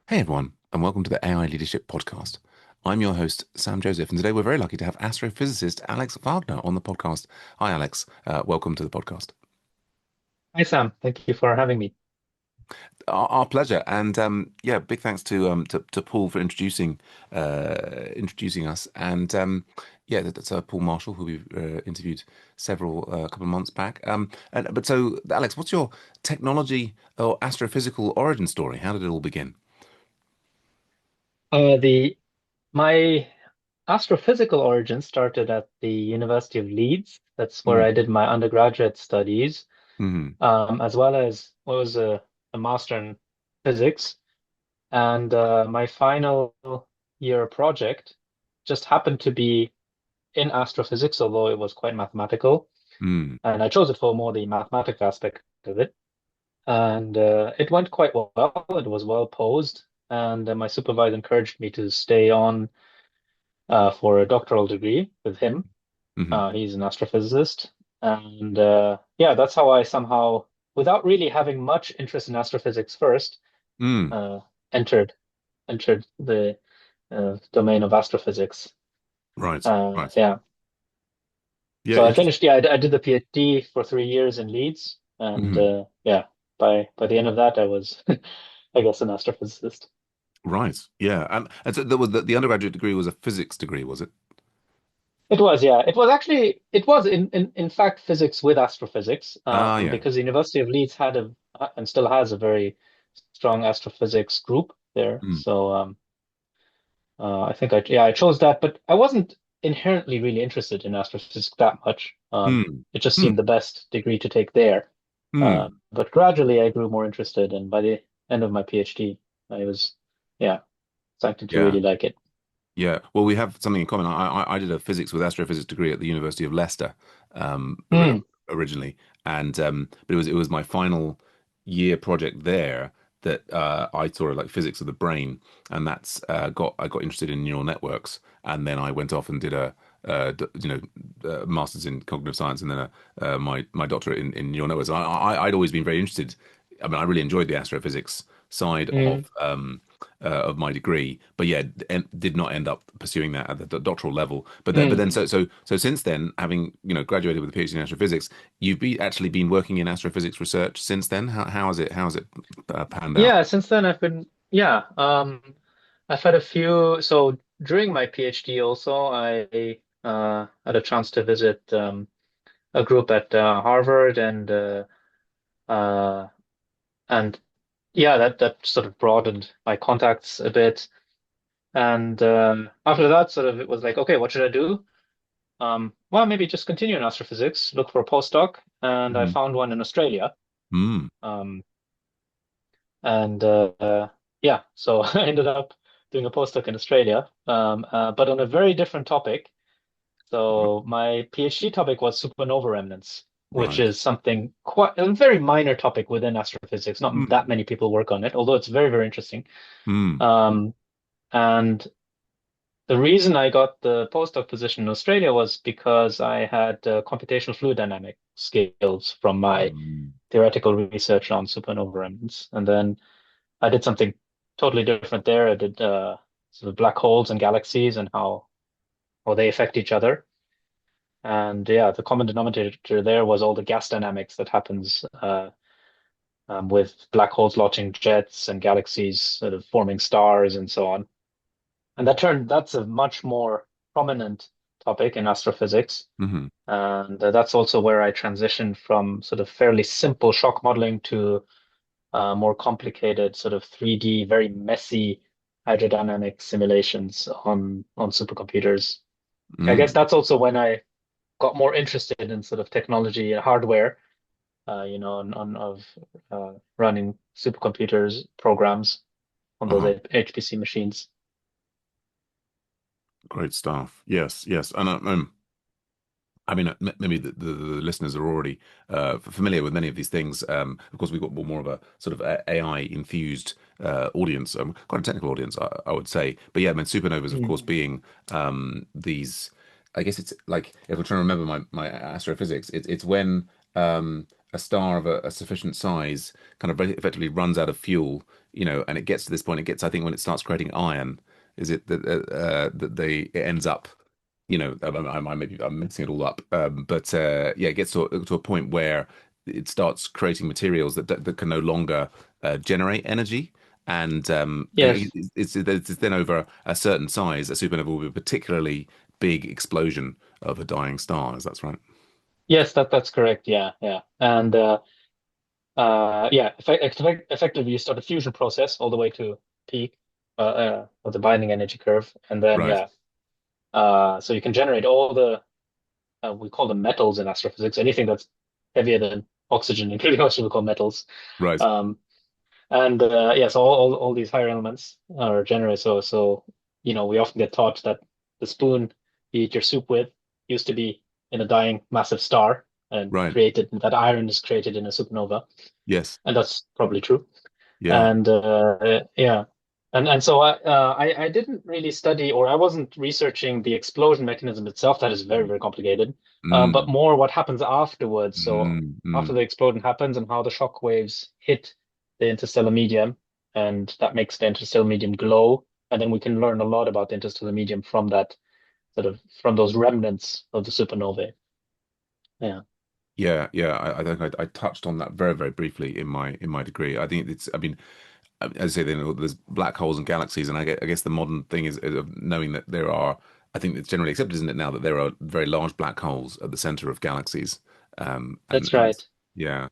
Hey everyone, and welcome to the AI Leadership Podcast. I'm your host, Sam Joseph, and today we're very lucky to have astrophysicist Alex Wagner on the podcast. Hi, Alex. Welcome to the podcast. Hi, Sam. Thank you for having me. Our pleasure, and yeah, big thanks to Paul for introducing us. And yeah, that's Paul Marshall, who we've interviewed several couple of months back. But so, Alex, what's your technology or astrophysical origin story? How did it all begin? The My astrophysical origin started at the University of Leeds. That's where Mm, I did my undergraduate studies, mm, as well as what was a master in physics. And my final year project just happened to be in astrophysics, although it was quite mathematical. mm, And I chose it for more the mathematical aspect of it. And it went quite well. It was well posed, and my supervisor encouraged me to stay on for a doctoral degree with him. mm, He's an astrophysicist, and yeah, that's how I somehow, without really having much interest in astrophysics first, mm. uh, entered the domain of astrophysics. Right, right. Yeah, Yeah, so I interesting. finished. Yeah, I did the PhD for 3 years in Leeds, and Mhm. yeah, by the end of that, I was, I guess, an astrophysicist. Right. Yeah. And so there was the undergraduate degree was a physics degree, was it? It was, yeah. It was actually, it was in fact physics with astrophysics, Ah, yeah. because the University of Leeds had and still has a very strong astrophysics group there. Mm. So I think yeah, I chose that, but I wasn't inherently really interested in astrophysics that much. Mm. It just Mm. seemed the best degree to take there. Mm. But gradually I grew more interested, and by the end of my PhD, I was, yeah, starting to Yeah. really like it. Yeah. Well, we have something in common. I did a physics with astrophysics degree at the University of Leicester, Hmm. originally, and but it was my final year project there that I sort of like physics of the brain, and that's got I got interested in neural networks, and then I went off and did a master's in cognitive science, and then my doctorate in neural networks. I'd always been very interested. I mean, I really enjoyed the astrophysics side Hmm. of my degree, but yeah, did not end up pursuing that at the doctoral level. But Hmm. then so since then, having graduated with a PhD in astrophysics, actually been working in astrophysics research since then. How has it panned out? Yeah, since then I've been, yeah, I've had a few. So during my PhD also, I had a chance to visit a group at Harvard, uh, and yeah, that sort of broadened my contacts a bit. And after that, sort of, it was like, okay, what should I do? Well, maybe just continue in astrophysics, look for a postdoc, and I Mm-hmm. found one in Australia. Mm. Um, And yeah, so I ended up doing a postdoc in Australia, but on a very different topic. So my PhD topic was supernova remnants, which Right. is something quite a very minor topic within astrophysics. Not that Mm. many people work on it, although it's very, very interesting. Mm. Um, and the reason I got the postdoc position in Australia was because I had computational fluid dynamics skills from my Mm. theoretical research on supernova remnants. And then I did something totally different there. I did sort of black holes and galaxies and how they affect each other. And yeah, the common denominator there was all the gas dynamics that happens with black holes launching jets and galaxies sort of forming stars and so on. And that's a much more prominent topic in astrophysics. Mm-hmm. And that's also where I transitioned from sort of fairly simple shock modeling to more complicated sort of 3D, very messy hydrodynamic simulations on supercomputers. I guess Mm. that's also when I got more interested in sort of technology and hardware, of running supercomputers programs on those Uh-huh. HPC machines. Great stuff. Yes, yes. And I mean, maybe the listeners are already familiar with many of these things. Of course, we've got more of a sort of AI infused audience, quite a technical audience, I would say. But yeah, I mean, supernovas, of course, Mm. being these. I guess it's like if I'm trying to remember my astrophysics, it's when a star of a sufficient size kind of effectively runs out of fuel, and it gets to this point, it gets, I think, when it starts creating iron, is it that it ends up, maybe I'm mixing it all up, but yeah, it gets to a point where it starts creating materials that can no longer generate energy. And Yes. it's then over a certain size, a supernova will be a particularly big explosion of a dying star. Is that right? Yes, that's correct. Yeah, yeah. And yeah, effectively you start a fusion process all the way to peak of the binding energy curve. And then Right, yeah, so you can generate all the we call them metals in astrophysics, anything that's heavier than oxygen, including oxygen, we call metals. right, Um, and yeah, so all these higher elements are generated. So we often get taught that the spoon you eat your soup with used to be in a dying massive star and right. created that iron is created in a supernova, Yes. and that's probably true. Yeah. And yeah, and so I didn't really study, or I wasn't researching the explosion mechanism itself. That is very, Mm, very complicated. But mm, more what happens afterwards. So mm, after mm. the explosion happens and how the shock waves hit the interstellar medium, and that makes the interstellar medium glow. And then we can learn a lot about the interstellar medium from that from those remnants of the supernovae. Yeah. Yeah, yeah. I think I touched on that very, very briefly in my degree. I think it's. I mean, as I say, there's black holes and galaxies, and I guess the modern thing is of knowing that there are. I think it's generally accepted, isn't it, now that there are very large black holes at the center of galaxies. That's And right. yeah.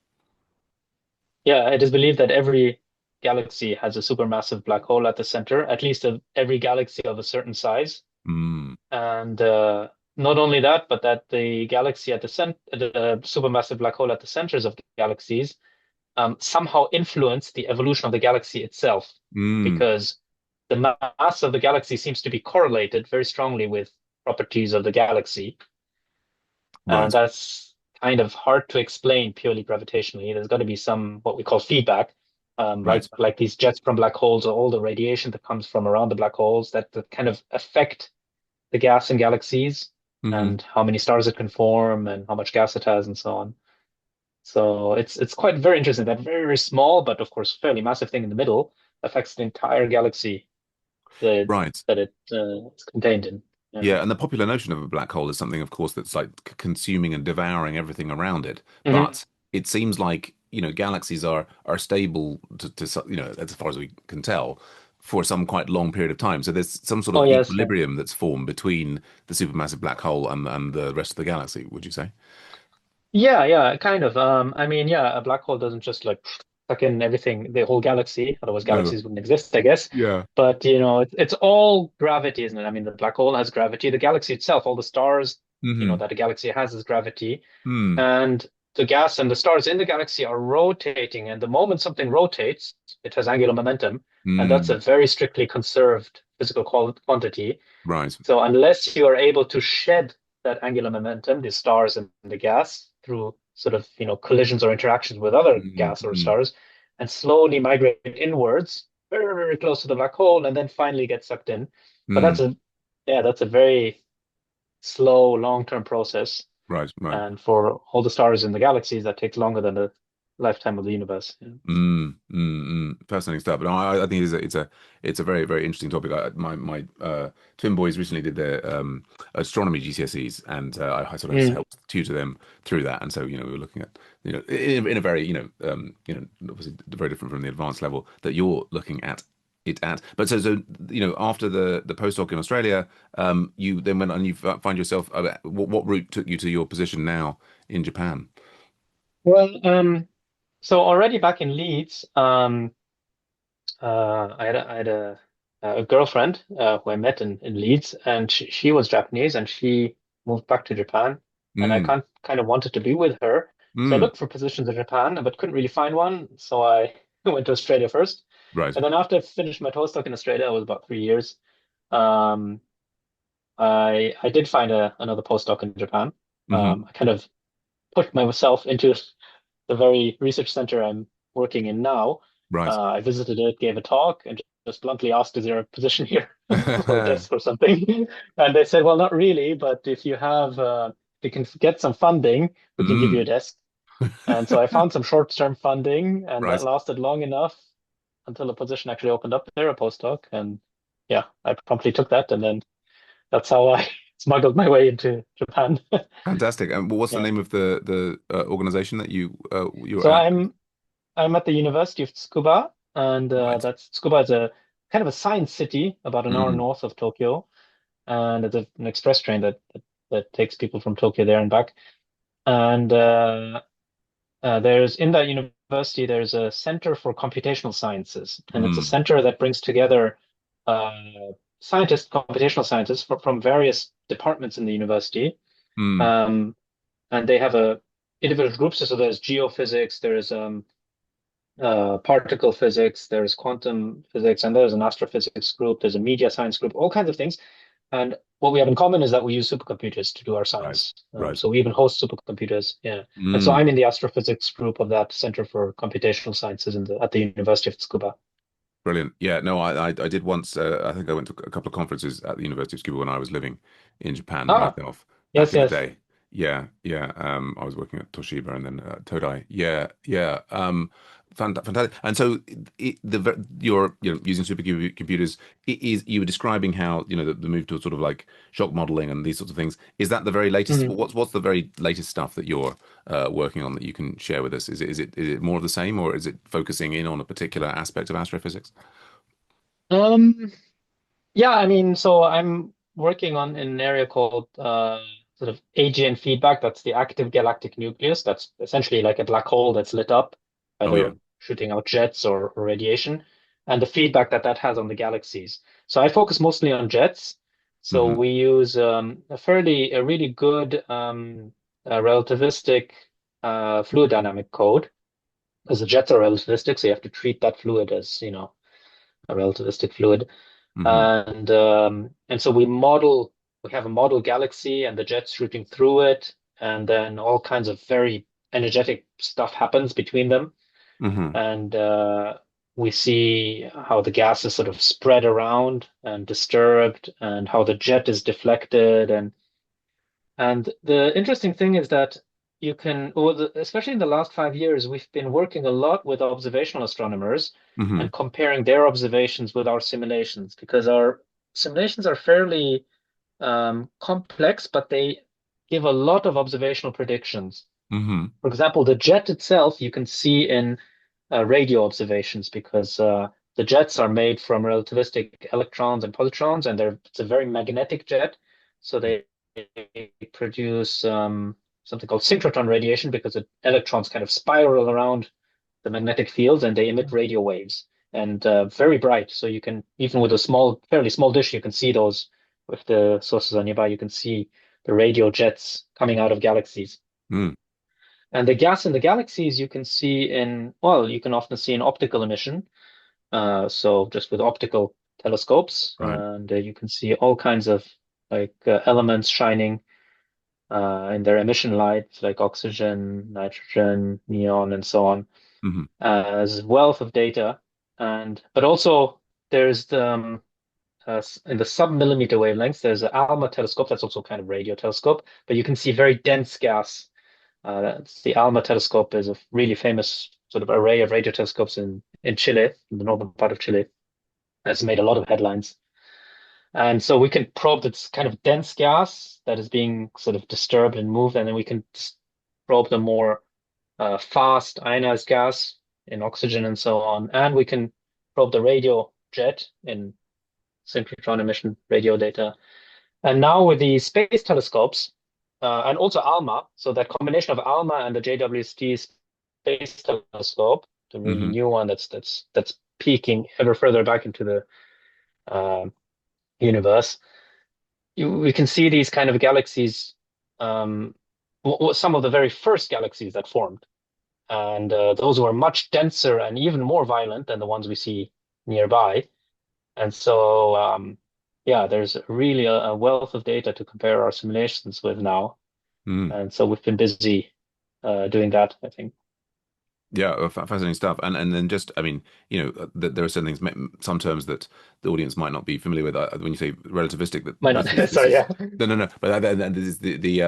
Yeah, it is believed that every galaxy has a supermassive black hole at the center, at least of every galaxy of a certain size. Mm, And not only that, but that the galaxy at the center, the supermassive black hole at the centers of galaxies, somehow influence the evolution of the galaxy itself, mm. because the mass of the galaxy seems to be correlated very strongly with properties of the galaxy. And Right, that's kind of hard to explain purely gravitationally. There's got to be some what we call feedback, right. like these jets from black holes or all the radiation that comes from around the black holes that kind of affect the gas in galaxies Hmm. and how many stars it can form and how much gas it has and so on. So it's quite very interesting. That very, very small, but of course fairly massive thing in the middle affects the entire galaxy that Right. it's contained in. Yeah. Yeah, and the popular notion of a black hole is something, of course, that's like consuming and devouring everything around it. Hmm. But it seems like, galaxies are stable as far as we can tell, for some quite long period of time. So there's some sort Oh of yes, yeah. equilibrium that's formed between the supermassive black hole and the rest of the galaxy, would you say? Yeah, yeah, kind of. I mean, yeah, a black hole doesn't just like suck in everything, the whole galaxy, otherwise No. galaxies wouldn't exist, I guess. Yeah. But it's all gravity, isn't it? I mean, the black hole has gravity. The galaxy itself, all the stars, Hmm. that a galaxy has is gravity. Hmm. And the gas and the stars in the galaxy are rotating. And the moment something rotates, it has angular momentum. And that's Hmm. a very strictly conserved physical quantity. Right. So unless you are able to shed that angular momentum, the stars and the gas, through sort of, collisions or interactions with other gas or Mm-hmm. stars, and slowly migrate inwards, very, very close to the black hole, and then finally get sucked in. But Mm. that's a very slow, long-term process. Right. Right. And for all the stars in the galaxies, that takes longer than the lifetime of the universe. Yeah. Fascinating stuff. But I think it's a very very interesting topic. My twin boys recently did their astronomy GCSEs, and I sort of Mm. helped tutor them through that. And so we were looking at in a very obviously very different from the advanced level that you're looking at it at. But so after the postdoc in Australia, you then went and you find yourself. What route took you to your position now in Japan? Well, so already back in Leeds, I had a girlfriend who I met in Leeds, and she was Japanese, and she moved back to Japan, and I Mm, kind of wanted to be with her. So I mm, looked for positions in Japan, but couldn't really find one. So I went to Australia first, right. and then after I finished my postdoc in Australia, it was about 3 years. Um, I did find another postdoc in Japan. Hmm. I kind of put myself into the very research center I'm working in now. Right. I visited it, gave a talk, and just bluntly asked, "Is there a position here or a desk or something?" And they said, "Well, not really, but if you can get some funding, we can give you a Mm. desk." And so I found some short-term funding, and that Right. lasted long enough until a position actually opened up there, a postdoc. And yeah, I promptly took that, and then that's how I smuggled my way into Japan. Fantastic. And what's the Yeah. name of the organization that you were So at? I'm at the University of Tsukuba, and Right. that's Tsukuba is a kind of a science city about an hour Mm, north of Tokyo, and it's an express train that takes people from Tokyo there and back. And there's in that university there's a Center for Computational Sciences, and it's a mm, center that brings together uh, scientists, computational scientists from various departments in the university. mm, Um, and they have a individual groups. So there's geophysics, there's particle physics, there's quantum physics, and there's an astrophysics group, there's a media science group, all kinds of things. And what we have in common is that we use supercomputers to do our right. science. Right. So we even host supercomputers. Yeah. And so Mm. I'm in the astrophysics group of that Center for Computational Sciences at the University of Tsukuba. Brilliant. Yeah, no, I did once. I think I went to a couple of conferences at the University of Cuba when I was living in Japan Ah, myself back yes, in the yes. day. Yeah, yeah. I was working at Toshiba and then Todai. Yeah, yeah. Fantastic. And so you're using supercomputers. It is you were describing how the move to sort of like shock modeling and these sorts of things. Is that the very latest? Mhm. What's the very latest stuff that you're working on that you can share with us? Is it more of the same, or is it focusing in on a particular aspect of astrophysics? Um, Yeah, I mean, so I'm working on in an area called sort of AGN feedback. That's the active galactic nucleus. That's essentially like a black hole that's lit up, Oh yeah. either shooting out jets or radiation, and the feedback that that has on the galaxies. So I focus mostly on jets. So Hmm. we use a really good relativistic fluid dynamic code because the jets are relativistic. So you have to treat that fluid as, a relativistic fluid. Hmm. And so we have a model galaxy and the jets shooting through it, and then all kinds of very energetic stuff happens between them. Hmm. And we see how the gas is sort of spread around and disturbed, and how the jet is deflected. And the interesting thing is that especially in the last 5 years, we've been working a lot with observational astronomers Hmm. and comparing their observations with our simulations because our simulations are fairly complex, but they give a lot of observational predictions. Hmm. For example, the jet itself you can see in radio observations because the jets are made from relativistic electrons and positrons, and it's a very magnetic jet. So they produce something called synchrotron radiation because the electrons kind of spiral around the magnetic fields and they emit radio waves and very bright. So you can, even with a fairly small dish, you can see those. If the sources are nearby, you can see the radio jets coming out of galaxies. Mm. And the gas in the galaxies you can see you can often see in optical emission. So just with optical telescopes, Right. and you can see all kinds of like elements shining in their emission light, like oxygen, nitrogen, neon, and so on. Hmm. There's a wealth of data, but also there's in the sub-millimeter wavelengths, there's an ALMA telescope that's also kind of radio telescope, but you can see very dense gas. That's the ALMA telescope is a really famous sort of array of radio telescopes in Chile, in the northern part of Chile. That's made a lot of headlines. And so we can probe this kind of dense gas that is being sort of disturbed and moved, and then we can probe the more fast ionized gas in oxygen and so on. And we can probe the radio jet in synchrotron emission radio data. And now with the space telescopes and also ALMA, so that combination of ALMA and the JWST space telescope, the really Hmm. new one that's peeking ever further back into the uh, universe, we can see these kind of galaxies, um, some of the very first galaxies that formed. And those were much denser and even more violent than the ones we see nearby. And so, yeah, there's really a wealth of data to compare our simulations with now. Mm. And so we've been busy doing that, I think. Yeah, fascinating stuff. And then just, I mean, there are certain things, some terms that the audience might not be familiar with. When you say relativistic, that Might not, this is sorry, yeah. no, no, no. But this is the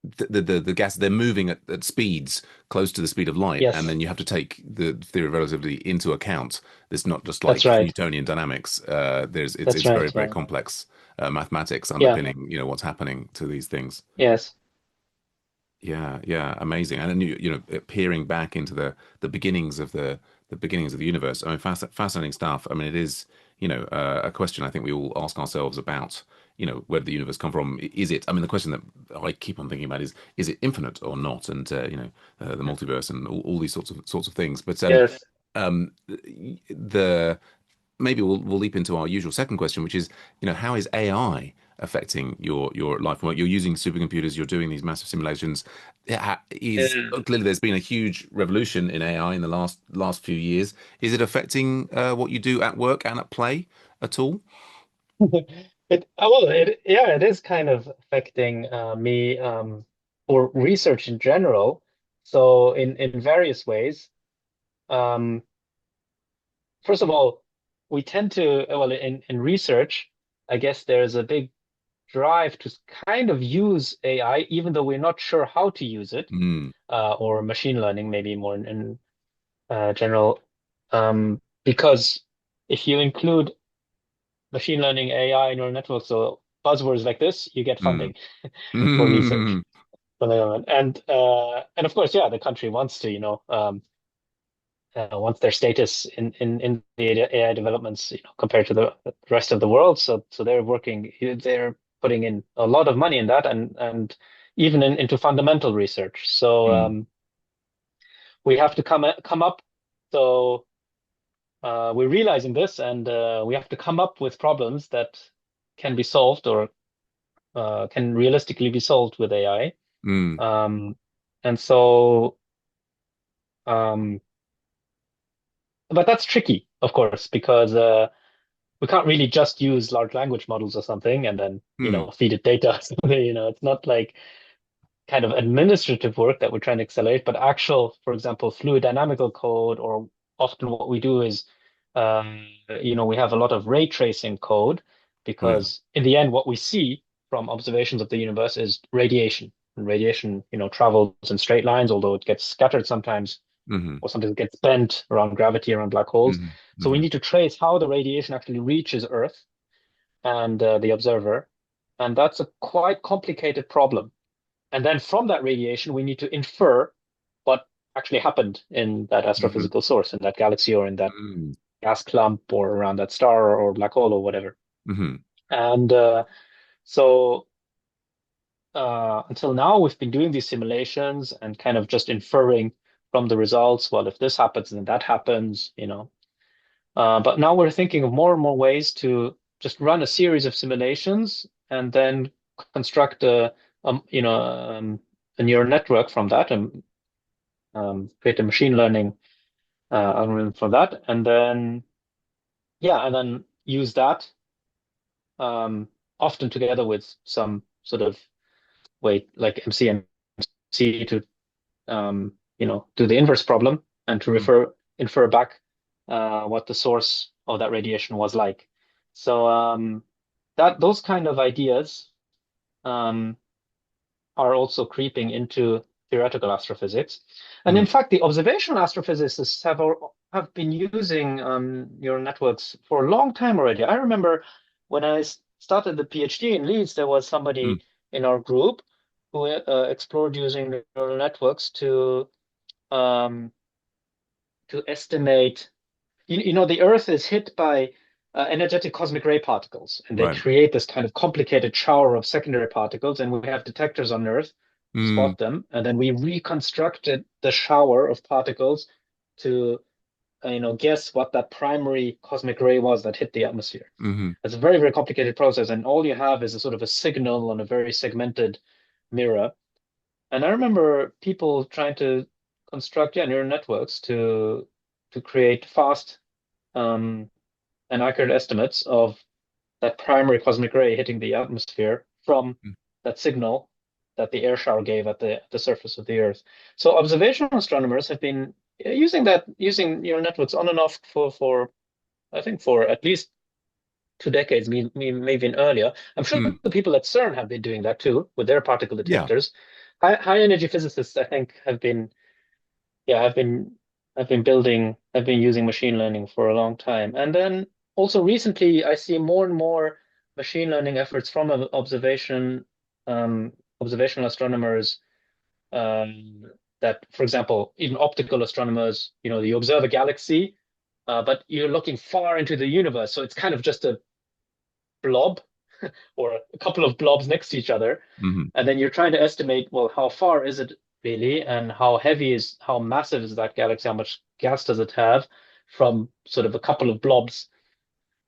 the gas, they're moving at speeds close to the speed of light, and Yes, then you have to take the theory of relativity into account. It's not just that's like right. Newtonian dynamics. That's It's right. very, very Yeah. complex mathematics Yeah. underpinning, what's happening to these things. Yes. Yeah, yeah, amazing. And then peering back into the beginnings of the beginnings of the universe. I mean, fascinating stuff. I mean, it is, a question I think we all ask ourselves about, where did the universe come from? Is it? I mean, the question that I keep on thinking about is it infinite or not? And the multiverse and all these sorts of things. But Yes. the maybe we'll leap into our usual second question, which is, how is AI affecting your life and work? You're using supercomputers, you're doing these massive simulations. Yeah, is Yeah. clearly there's been a huge revolution in AI in the last few years. Is it affecting what you do at work and at play at all? Yeah, it is kind of affecting me for research in general. So in various ways. Um, First of all, we tend to, well, in research, I guess there's a big drive to kind of use AI, even though we're not sure how to use it, Mm, or machine learning, maybe more in general. Because if you include machine learning, AI, neural networks, so buzzwords like this, you get mm, funding for research. mm, And of course, yeah, the country wants to, wants their status in the AI developments, compared to the rest of the world. So they're putting in a lot of money in that, and even into fundamental research. So mm, we have to come up. So we're realizing this, and we have to come up with problems that can be solved or can realistically be solved with AI. mm, Um, and so, um, but that's tricky, of course, because we can't really just use large language models or something and then, mm. feed it data. It's not like kind of administrative work that we're trying to accelerate, but actual, for example, fluid dynamical code, or often what we do is, we have a lot of ray tracing code Oh yeah. because in the end, what we see from observations of the universe is radiation. And radiation, travels in straight lines, although it gets scattered sometimes, Hmm. or sometimes it gets bent around gravity, around black holes. Hmm. So we Hmm. need to trace how the radiation actually reaches Earth and the observer. And that's a quite complicated problem. And then from that radiation, we need to infer what actually happened in that Hmm. astrophysical source, in that galaxy or in that Hmm. gas clump or around that star or black hole or whatever. Hmm. And so until now, we've been doing these simulations and kind of just inferring from the results, well, if this happens, then that happens. But now we're thinking of more and more ways to just run a series of simulations and then construct a neural network from that, and create a machine learning algorithm from that, and then yeah, and then use that um, often together with some sort of way like MCMC to do the inverse problem and to Hmm. infer back what the source of that radiation was like. So that those kind of ideas um, are also creeping into theoretical astrophysics. And in Hmm. fact, the observational astrophysicists have been using neural networks for a long time already. I remember when I started the PhD in Leeds, there was Hmm. somebody in our group who explored using neural networks um, to estimate. The Earth is hit by energetic cosmic ray particles, and they Right. create this kind of complicated shower of secondary particles. And we have detectors on Earth to Hmm. spot them. And then we reconstructed the shower of particles to, guess what that primary cosmic ray was that hit the atmosphere. Hmm. It's a very, very complicated process, and all you have is a sort of a signal on a very segmented mirror. And I remember people trying to construct, yeah, neural networks to create fast um, and accurate estimates of that primary cosmic ray hitting the atmosphere from that signal that the air shower gave at the surface of the Earth. So observational astronomers have been using neural networks on and off for I think for at least 2 decades, maybe even earlier. I'm sure Hmm. the people at CERN have been doing that too with their particle Yeah. detectors, high energy physicists, I think, yeah, have been using machine learning for a long time. And then also recently, I see more and more machine learning efforts from observational astronomers, um, that, for example, even optical astronomers, you observe a galaxy, but you're looking far into the universe. So it's kind of just a blob or a couple of blobs next to each other. Hmm. And then you're trying to estimate, well, how far is it really, and how massive is that galaxy? How much gas does it have from sort of a couple of blobs?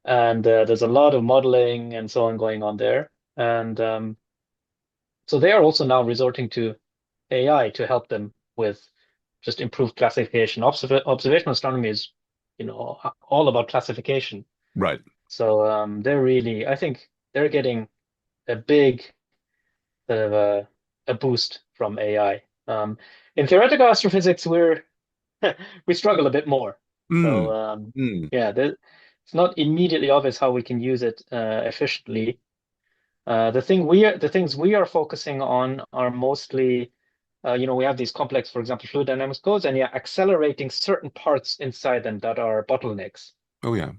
And there's a lot of modeling and so on going on there. And so they are also now resorting to AI to help them with just improved classification. Observational astronomy is, all about classification. Right. So I think they're getting a big sort of a boost from AI. In theoretical astrophysics, we struggle a bit more. So Mm. Mm. yeah, it's not immediately obvious how we can use it efficiently. The things we are focusing on are mostly, we have these complex, for example, fluid dynamics codes, and yeah, accelerating certain parts inside them that are bottlenecks. Oh yeah.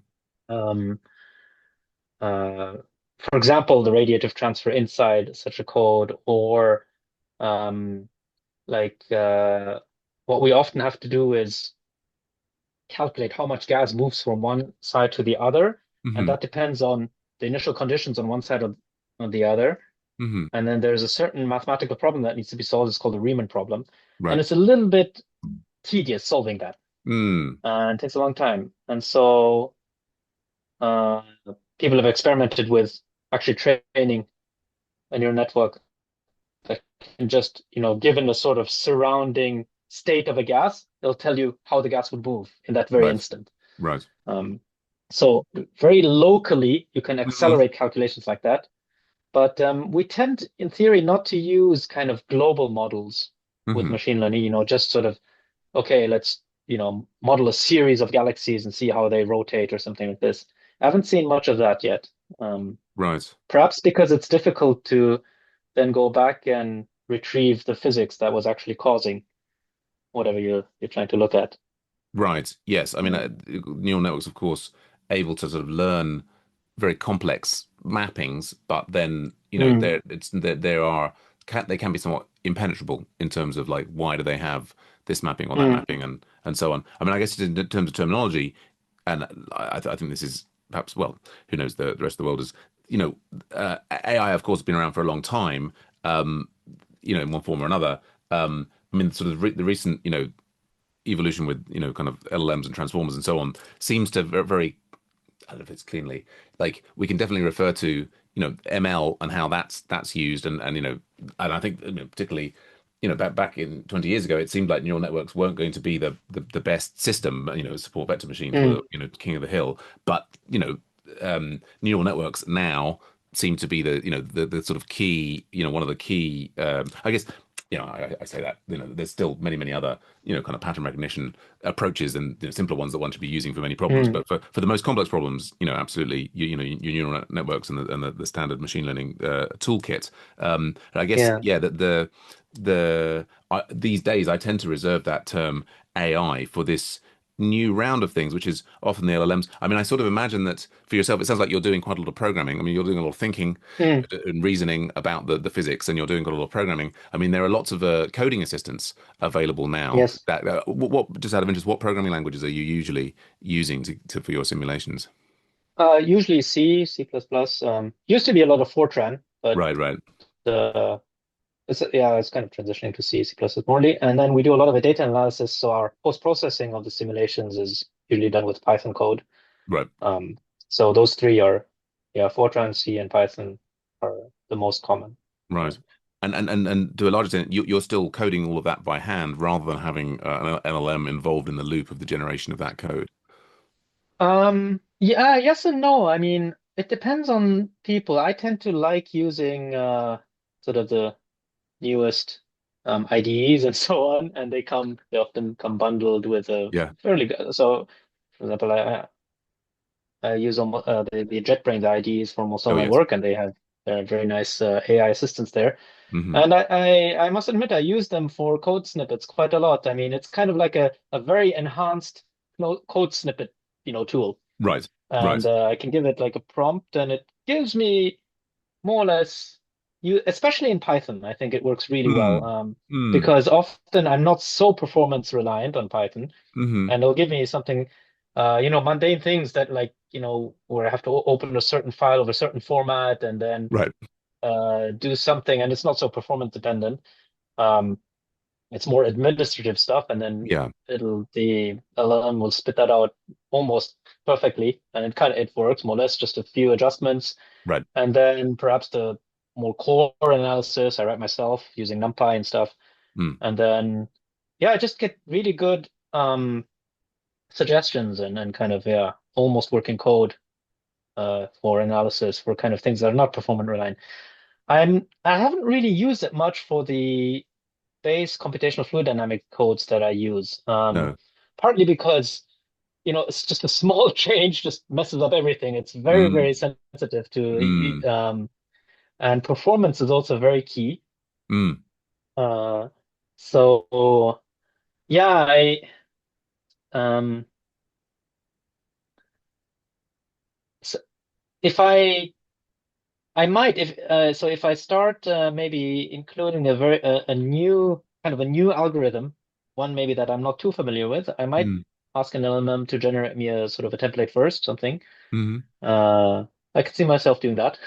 Um, uh, for example, the radiative transfer inside such a code, or um, like what we often have to do is calculate how much gas moves from one side to the other, and Hmm. that depends on the initial conditions on one side of on the other. Hmm. And then there's a certain mathematical problem that needs to be solved. It's called the Riemann problem, and Right. it's a little bit tedious solving that, Mm. and it takes a long time. And so uh, people have experimented with actually training a neural network that can just, given the sort of surrounding state of a gas, it'll tell you how the gas would move in that very Right. instant. Right. Um, so very locally, you can Hmm. accelerate calculations like that. But we tend, in theory, not to use kind of global models with Hmm. machine learning, just sort of, okay, let's, model a series of galaxies and see how they rotate or something like this. I haven't seen much of that yet. Um, Right. Perhaps because it's difficult to then go back and retrieve the physics that was actually causing whatever you're trying to look at. Right. Yes. I mean, neural networks, of course, able to sort of learn very complex mappings, but then Mm, there are they can be somewhat impenetrable in terms of like why do they have this mapping or that mm, mapping and so on. I mean, I guess in terms of terminology, and I think this is perhaps well, who knows the rest of the world is you know AI of course has been around for a long time, um, in one form or another. I mean, sort of the recent evolution with kind of LLMs and transformers and so on seems to very I don't know if it's cleanly like we can definitely refer to ML and how that's used and and I think particularly back in 20 years ago it seemed like neural networks weren't going to be the best system. Support vector machines mm, were king of the hill, but neural networks now seem to be the sort of key, one of the key I guess I say that there's still many other kind of pattern recognition approaches and simpler ones that one should be using for many problems. mm. But for the most complex problems, absolutely, your neural networks and the standard machine learning toolkit. I guess Yeah. yeah, that these days I tend to reserve that term AI for this new round of things, which is often the LLMs. I mean, I sort of imagine that for yourself, it sounds like you're doing quite a lot of programming. I mean, you're doing a lot of thinking Mm. and reasoning about the physics, and you're doing quite a lot of programming. I mean, there are lots of coding assistants available now. Yes. That just out of interest, what programming languages are you usually using for your simulations? Usually C++. Used to be a lot of Fortran, but Right, right, uh, it's kind of transitioning to C++ morely. And then we do a lot of the data analysis. So our post-processing of the simulations is usually done with Python code. right, Um, so those three are, yeah, Fortran, C, and Python are the most common. right. Um, And to a large extent, you're still coding all of that by hand rather than having an LLM involved in the loop of the generation of that code. yeah, yes and no. I mean, it depends on people. I tend to like using sort of the newest IDEs and so on, and they often come bundled with a Yeah. fairly good. So, for example, I use almost the JetBrains IDEs for almost all Oh my yes. work, and they have They're very nice AI assistants there. Hmm. And I must admit, I use them for code snippets quite a lot. I mean, it's kind of like a very enhanced code snippet, tool. Right. And Right. I can give it like a prompt, and it gives me more or less especially in Python, I think it works really well. Mm. Mm. Because often I'm not so performance reliant on Python, Hmm. and it'll give me something, mundane things that like, where I have to open a certain file of a certain format and then Right. do something, and it's not so performance dependent. Um, it's more administrative stuff, and then Yeah. the LLM will spit that out almost perfectly, and it works more or less, just a few adjustments, Right. and then perhaps the more core analysis I write myself using NumPy and stuff, Mm. and then yeah, I just get really good suggestions and kind of yeah, almost working code for analysis for kind of things that are not performance reliant. I haven't really used it much for the base computational fluid dynamic codes that I use. No. Partly because, it's just a small change just messes up everything. It's very, Mm. very sensitive to, Mm. and performance is also very key. Mm. Uh, so yeah, um, so if I might if I start maybe including a new kind of a new algorithm, one maybe that I'm not too familiar with, I might Mm. ask an LLM to generate me a sort of a template first, something. Mm. Uh, I could see myself doing that.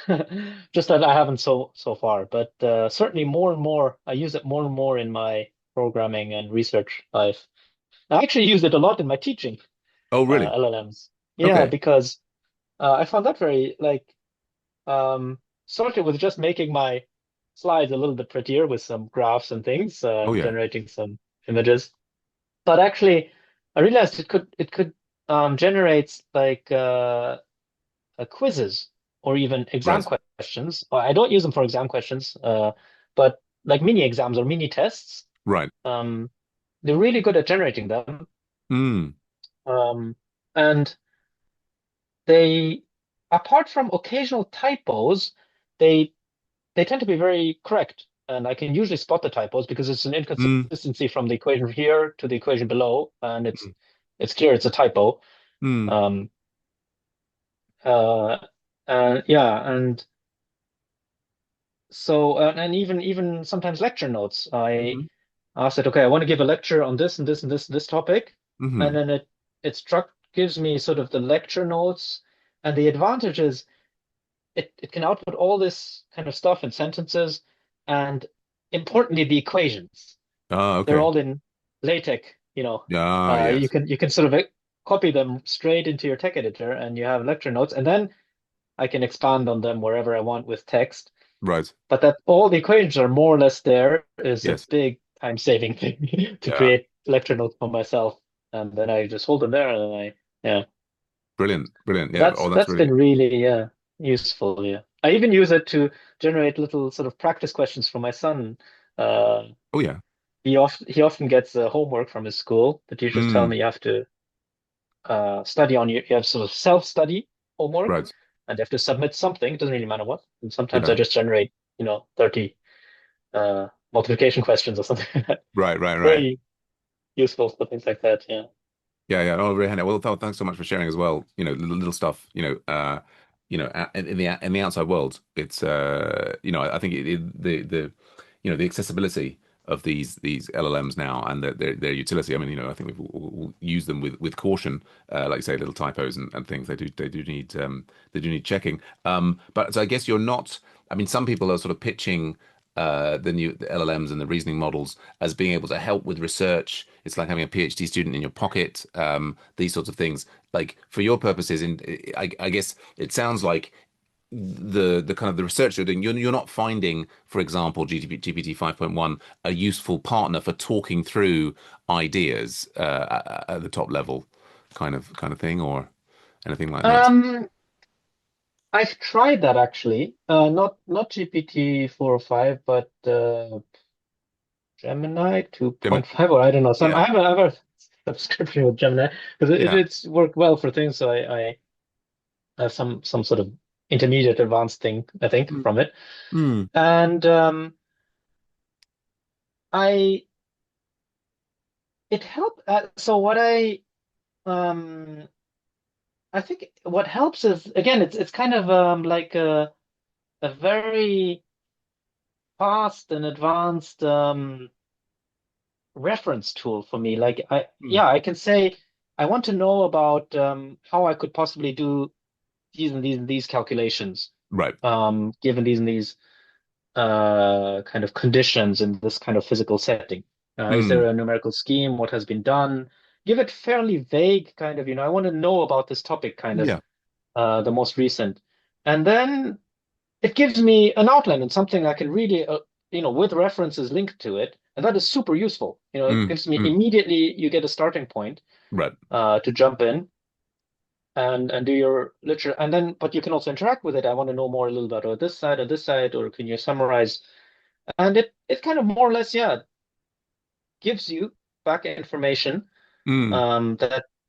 Just that I haven't so far, but certainly more and more I use it more and more in my programming and research life. I actually use it a lot in my teaching, Oh, really? LLMs. Yeah, Okay. because I found that very like started with just making my slides a little bit prettier with some graphs and things, Oh, yeah. generating some images. But actually, I realized it could generate like quizzes or even exam Right. questions. I don't use them for exam questions, but like mini exams or mini tests. Right. Um, they're really good at generating them. Mm. Um, and they, apart from occasional typos, they they tend to be very correct. And I can usually spot the typos because it's an Mm. inconsistency from the equation here to the equation below, and Mm. it's clear it's a typo. Mm. Um, uh, yeah, and so and even sometimes lecture notes. I Mhm. asked it, okay, I want to give a lecture on this and this and this and this topic, and Mhm. then it gives me sort of the lecture notes, and the advantage is it can output all this kind of stuff in sentences, and importantly, the equations. Ah, They're okay. all in LaTeX, Ah, you yes. can sort of copy them straight into your tech editor, and you have lecture notes, and then I can expand on them wherever I want with text. Right. But that all the equations are more or less there is a Yes. big time-saving thing to Yeah. create lecture notes for myself, and then I just hold them there, and then yeah. Brilliant. Brilliant. Yeah. That's Oh, that's that's been really. really useful. Yeah, I even use it to generate little sort of practice questions for my son. Uh, Oh, yeah. he often gets homework from his school. The teachers tell Mm. me you have to study on you have sort of self-study homework, Right. and you have to submit something. It doesn't really matter what. And sometimes I Yeah. just generate 30 multiplication questions or something like that. Right. Right. Right. Very useful for things like that. Yeah. Yeah, yeah. Oh, very handy. Well, thanks so much for sharing as well. Little stuff. In the outside world, it's I think the accessibility of these LLMs now and their utility. I mean, I think we'll use them with caution. Like you say, little typos and things. They do need checking. But so I guess you're not. I mean, some people are sort of pitching the new LLMs and the reasoning models as being able to help with research. It's like having a PhD student in your pocket, these sorts of things. Like for your purposes, I guess it sounds like the kind of the research you're doing, you're not finding, for example, GPT 5.1 a useful partner for talking through ideas at the top level, kind of thing, or anything like that. Um, I've tried that actually. Not GPT 4 or 5, but Gemini Damn it. 2.5, or I don't know. Yeah, I have a subscription with Gemini because yeah. it's worked well for things. So I have some sort of intermediate advanced thing, I think, Mm, from it. mm, And I it helped. So um I think what helps is again it's kind of like a very fast and advanced reference tool for me. Like mm. yeah, I can say I want to know about how I could possibly do these and these and these calculations, Right. given these and these kind of conditions in this kind of physical setting. Is there Mm, a numerical scheme? What has been done? Give it fairly vague kind of, I want to know about this topic kind of, yeah. the most recent. And then it gives me an outline and something I can really, with references linked to it. And that is super useful. It Mm, gives me mm. immediately, you get a starting point Right. to jump in and do your literature. And then, but you can also interact with it. I want to know more a little bit about this side, or can you summarize? And it kind of more or less, yeah, gives you back information Mm,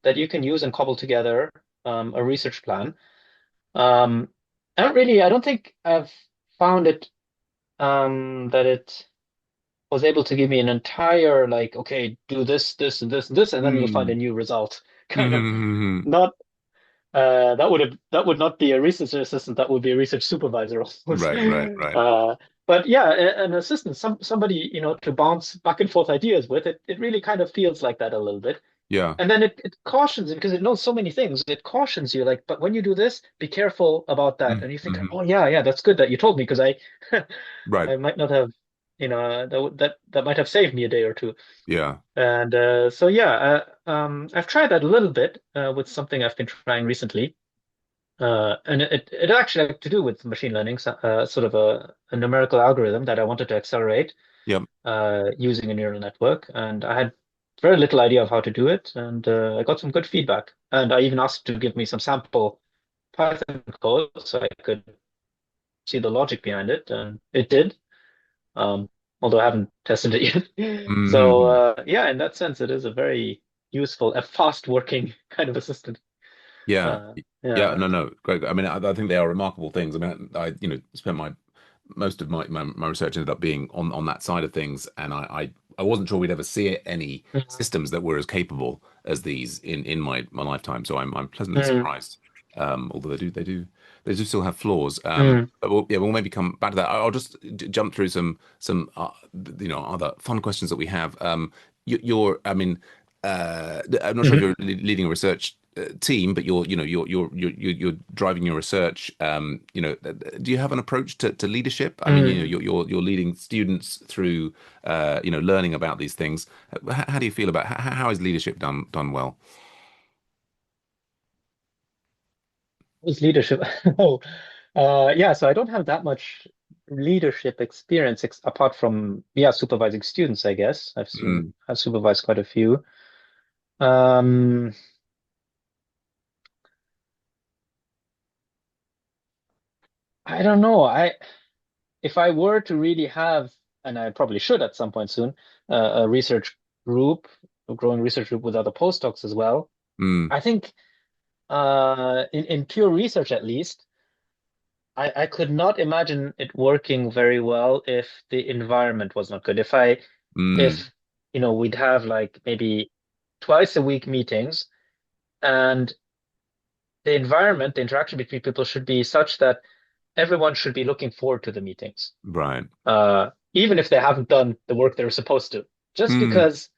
that you can use and cobble together a research plan. Um, I don't think I've found it that it was able to give me an entire like, okay, do this, this, and this, and this, and then you'll find a mm, new result. Kind of mm. not that would not be a research assistant. That would be a research supervisor almost. Right, right, right. Uh, but yeah, an assistant, somebody to bounce back and forth ideas with. It really kind of feels like that a little bit. Yeah. And then it cautions you because it knows so many things. It cautions you like, but when you do this, be careful about that. Mm, And you think, hmm. oh yeah, yeah, that's good that you told me because I Right. I might not have, that might have saved me a day or two. Yeah. And so yeah, I've tried that a little bit with something I've been trying recently. And it actually had to do with machine learning, sort of a numerical algorithm that I wanted to accelerate Yep. using a neural network. And I had very little idea of how to do it. And I got some good feedback. And I even asked to give me some sample Python code so I could see the logic behind it. And it did, um, although I haven't tested it yet. So Hmm. yeah, in that sense, it is a very useful, a fast working kind of assistant. Yeah. Uh, Yeah. yeah. No, no. Great. I mean, I think they are remarkable things. I mean, spent most of my research ended up being on that side of things, and I wasn't sure we'd ever see any Mhm. systems that were as capable as these in my lifetime. So I'm pleasantly Mhm. surprised. Although they do still have flaws. Mhm. But we'll maybe come back to that. I'll just jump through some other fun questions that we have. I mean, I'm not sure if Mhm. you're leading a research team, but you're driving your research. Do you have an approach to leadership? I mean, Mhm. you're leading students through learning about these things. How do you feel about how is leadership done well? Was leadership? Oh, yeah. So I don't have that much leadership experience apart from yeah supervising students. I guess Mm, I've supervised quite a few. Um, I don't know. If I were to really have, and I probably should at some point soon, a research group, a growing research group with other postdocs as well. mm, I think in pure research at least. I could not imagine it working very well if the environment was not good. mm, If, we'd have like maybe twice a week meetings and the environment, the interaction between people should be such that everyone should be looking forward to the meetings, right. even if they haven't done the work they're supposed to, just Mm, because,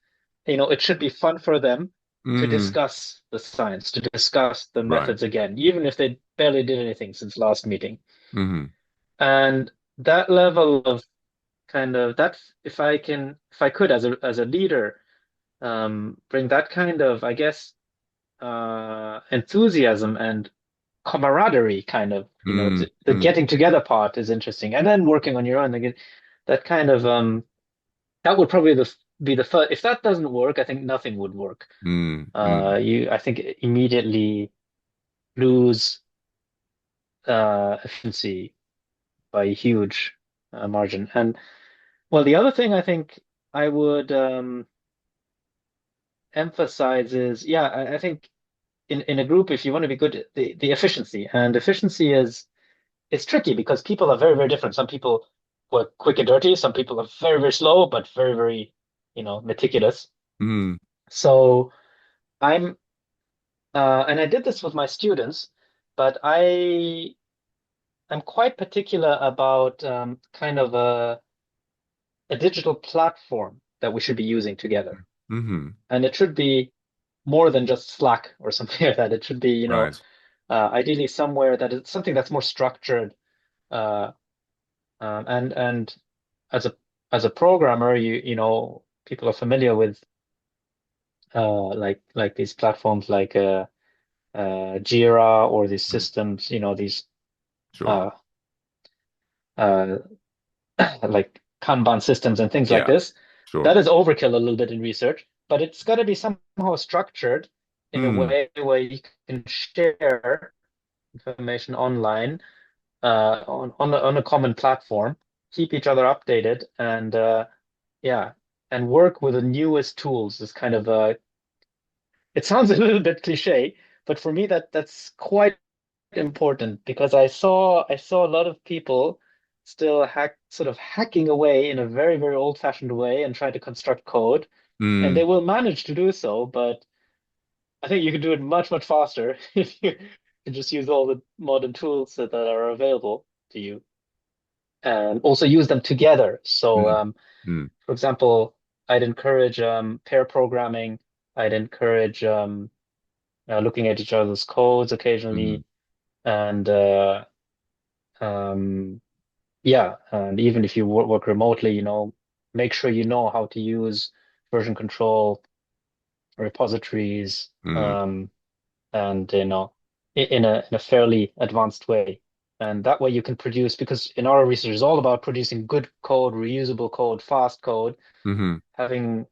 it should be fun for them to mm, discuss the science, to discuss the right. methods again, even if they barely did anything since last meeting. Mm, And that level of kind of that if I could as a leader bring that kind of I guess enthusiasm and camaraderie kind of mm, the mm, getting together part is interesting and then working on your own again that kind of that would probably be the first if that doesn't work I think nothing would work mm, mm, you I think immediately lose efficiency by a huge margin and well the other thing I think I would emphasizes, yeah, I think in a group, if you want to be good, the efficiency and efficiency is. it's tricky because people are very, very different. Some people work quick and dirty. Some people are very, very slow, but very, very, meticulous. Mm, So I'm, and I did this with my students, but I'm quite particular about kind of a digital platform that we should be using together. hmm. And it should be more than just Slack or something like that. It should be, Right. ideally somewhere that is something that's more structured. Uh, and as a programmer, people are familiar with like these platforms like Jira or these Mm, systems, these sure. uh, uh, like Kanban systems and things like Yeah, this. sure. That is overkill a little bit in research, but it's got to be somehow structured in a Mm, way where you can share information online on a common platform, keep each other updated, and yeah, and work with the newest tools is kind of it sounds a little bit cliche, but for me that's quite important because I saw a lot of people still sort of hacking away in a very, very old-fashioned way and try to construct code, and they mm, will manage to do so, but I think you can do it much, much faster if you can just use all the modern tools that are available to you and also use them together. So, mm, mm, for example, I'd encourage pair programming. I'd encourage looking at each other's codes mm, occasionally, and um, yeah, and even if you work remotely, make sure you know how to use version control repositories, mm, and in a fairly advanced way. And that way you can produce, because in our research is all about producing good code, reusable code, fast code, hmm. having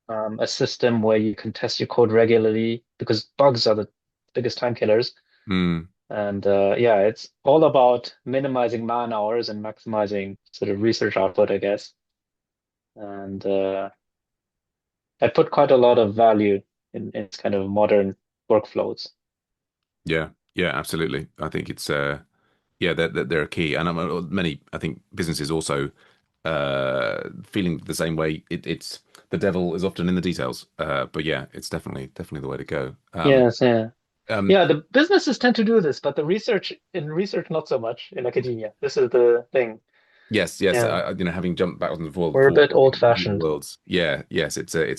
a system where you can test your code regularly because bugs are the biggest time killers. Mm. And yeah, it's all about minimizing man hours and maximizing sort of research output, I guess. And I put quite a lot of value in kind of modern workflows. Yeah, yeah, absolutely. I think it's yeah, they're a key, and many I think businesses also feeling the same way. It's the devil is often in the details, but yeah, it's definitely the way to go. Yes, yeah. Um, Yeah, the businesses tend to do this, but in research, not so much in academia. This is the thing. yes, yes, Yeah, having jumped back and forth we're a for bit between old-fashioned. worlds, yeah, yes, it's a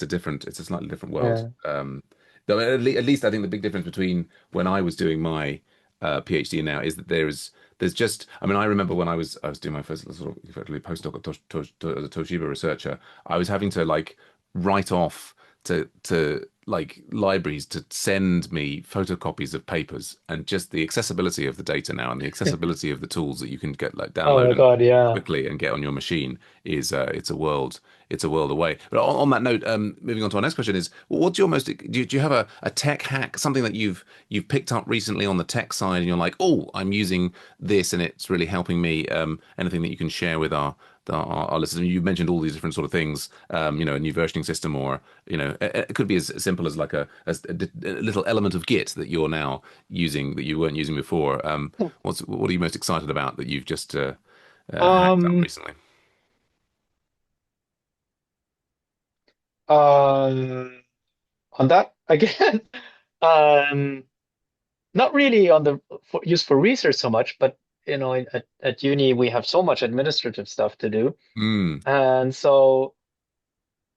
slightly different world. Yeah. Though at least I think the big difference between when I was doing my PhD and now is that there's just I mean I remember when I was doing my first sort of effectively postdoc as a Toshiba researcher, I was having to like write off to like libraries to send me photocopies of papers, and just the accessibility of the data now and the accessibility of the tools that you can get like Oh download my and God, yeah. quickly and get on your machine is it's a world away. But on that note, moving on to our next question is, what's your most do you have a tech hack, something that you've picked up recently on the tech side, and you're like, oh, I'm using this and it's really helping me? Anything that you can share with our listeners? You mentioned all these different sort of things, a new versioning system, or it could be as simple as like a little element of Git that you're now using that you weren't using before. What are you most excited about that you've just hacked up Um, recently? um, on that again, um, not really on the use for research so much, but at uni we have so much administrative stuff to do, Mm. and so